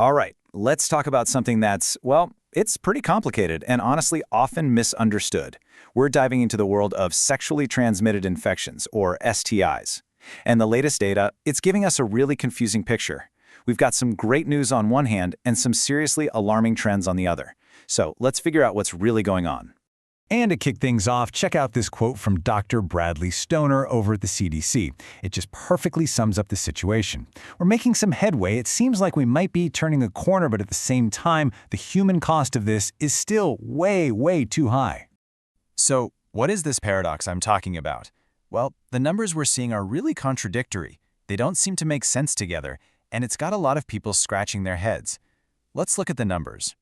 All right, let's talk about something that's, well, it's pretty complicated and honestly often misunderstood. We're diving into the world of sexually transmitted infections, or STIs. And the latest data, it's giving us a really confusing picture. We've got some great news on one hand and some seriously alarming trends on the other. So let's figure out what's really going on. And to kick things off, check out this quote from Dr. Bradley Stoner over at the CDC. It just perfectly sums up the situation. We're making some headway. It seems like we might be turning a corner, but at the same time, the human cost of this is still way, way too high. So, what is this paradox I'm talking about? Well, the numbers we're seeing are really contradictory. They don't seem to make sense together, and it's got a lot of people scratching their heads. Let's look at the numbers.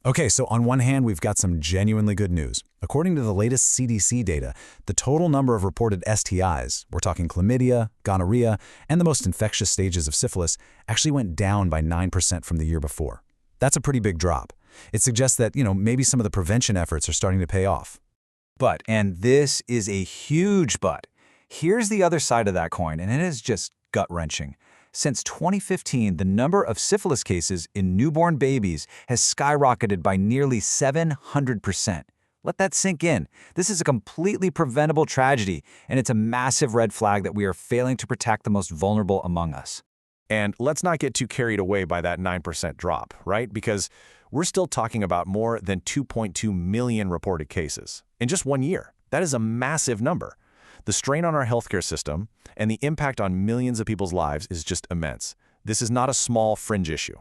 Okay, so on one hand, we've got some genuinely good news. According to the latest CDC data, the total number of reported STIs, we're talking chlamydia, gonorrhea, and the most infectious stages of syphilis, actually went down by 9% from the year before. That's a pretty big drop. It suggests that, maybe some of the prevention efforts are starting to pay off. But, and this is a huge but, here's the other side of that coin, and it is just gut-wrenching. Since 2015, the number of syphilis cases in newborn babies has skyrocketed by nearly 700%. Let that sink in. This is a completely preventable tragedy, and it's a massive red flag that we are failing to protect the most vulnerable among us. And let's not get too carried away by that 9% drop, right? Because we're still talking about more than 2.2 million reported cases in just 1 year. That is a massive number. The strain on our healthcare system and the impact on millions of people's lives is just immense. This is not a small fringe issue.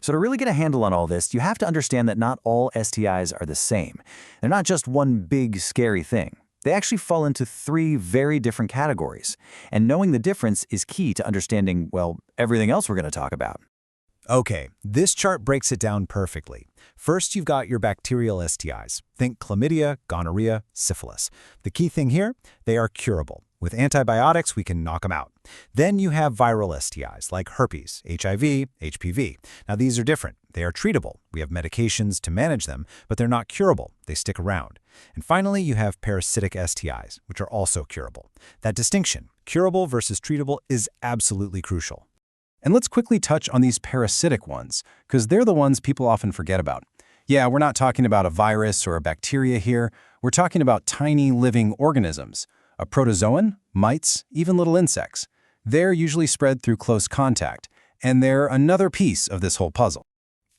So to really get a handle on all this, you have to understand that not all STIs are the same. They're not just one big, scary thing. They actually fall into 3 very different categories. And knowing the difference is key to understanding, well, everything else we're going to talk about. Okay, this chart breaks it down perfectly. First, you've got your bacterial STIs. Think chlamydia, gonorrhea, syphilis. The key thing here, they are curable. With antibiotics, we can knock them out. Then you have viral STIs like herpes, HIV, HPV. Now, these are different. They are treatable. We have medications to manage them, but they're not curable. They stick around. And finally, you have parasitic STIs, which are also curable. That distinction, curable versus treatable, is absolutely crucial. And let's quickly touch on these parasitic ones, because they're the ones people often forget about. Yeah, we're not talking about a virus or a bacteria here. We're talking about tiny living organisms. A protozoan, mites, even little insects. They're usually spread through close contact, and they're another piece of this whole puzzle.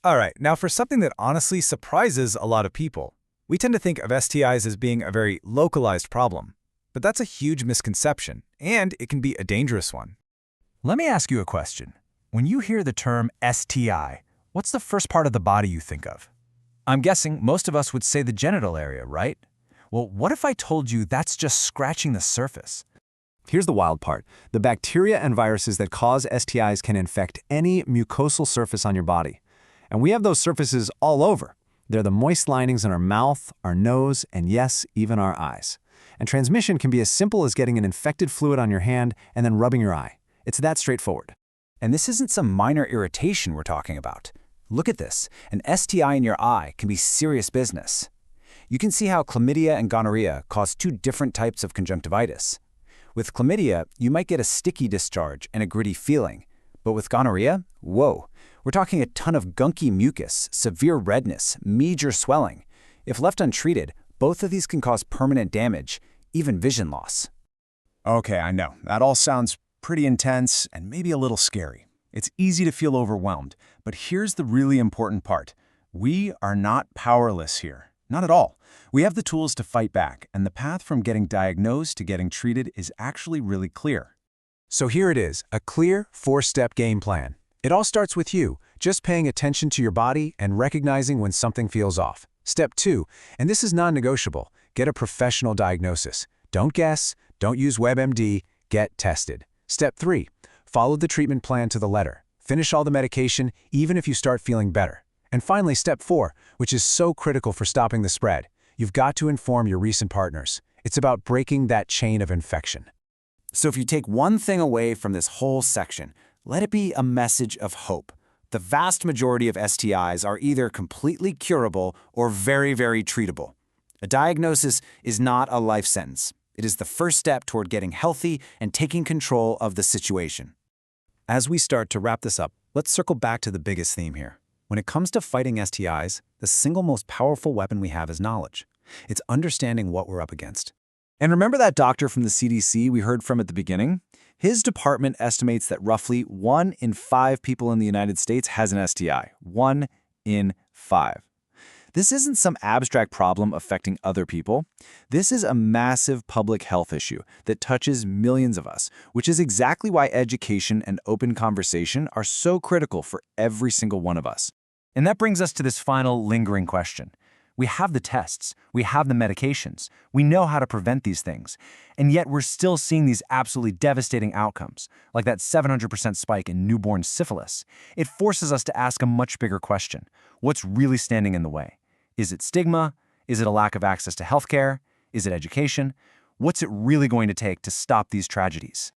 All right, now for something that honestly surprises a lot of people. We tend to think of STIs as being a very localized problem, but that's a huge misconception, and it can be a dangerous one. Let me ask you a question. When you hear the term STI, what's the first part of the body you think of? I'm guessing most of us would say the genital area, right? Well, what if I told you that's just scratching the surface? Here's the wild part. The bacteria and viruses that cause STIs can infect any mucosal surface on your body. And we have those surfaces all over. They're the moist linings in our mouth, our nose, and yes, even our eyes. And transmission can be as simple as getting an infected fluid on your hand and then rubbing your eye. It's that straightforward. And this isn't some minor irritation we're talking about. Look at this. An STI in your eye can be serious business. You can see how chlamydia and gonorrhea cause 2 different types of conjunctivitis. With chlamydia, you might get a sticky discharge and a gritty feeling. But with gonorrhea, whoa, we're talking a ton of gunky mucus, severe redness, major swelling. If left untreated, both of these can cause permanent damage, even vision loss. Okay, I know. That all sounds pretty intense and maybe a little scary. It's easy to feel overwhelmed, but here's the really important part. We are not powerless here. Not at all. We have the tools to fight back, and the path from getting diagnosed to getting treated is actually really clear. So here it is, a clear 4-step game plan. It all starts with you, just paying attention to your body and recognizing when something feels off. Step 2, and this is non-negotiable, get a professional diagnosis. Don't guess, don't use WebMD, get tested. Step 3, follow the treatment plan to the letter. Finish all the medication, even if you start feeling better. And finally, step 4, which is so critical for stopping the spread. You've got to inform your recent partners. It's about breaking that chain of infection. So if you take one thing away from this whole section, let it be a message of hope. The vast majority of STIs are either completely curable or very, very treatable. A diagnosis is not a life sentence. It is the first step toward getting healthy and taking control of the situation. As we start to wrap this up, Let's circle back to the biggest theme here. When it comes to fighting STIs, the single most powerful weapon we have is knowledge. It's understanding what we're up against. And remember that doctor from the CDC we heard from at the beginning? His department estimates that roughly 1 in 5 people in the United States has an STI. 1 in 5. This isn't some abstract problem affecting other people. This is a massive public health issue that touches millions of us, which is exactly why education and open conversation are so critical for every single one of us. And that brings us to this final lingering question. We have the tests, we have the medications, we know how to prevent these things, and yet we're still seeing these absolutely devastating outcomes, like that 700% spike in newborn syphilis. It forces us to ask a much bigger question. What's really standing in the way? Is it stigma? Is it a lack of access to healthcare? Is it education? What's it really going to take to stop these tragedies?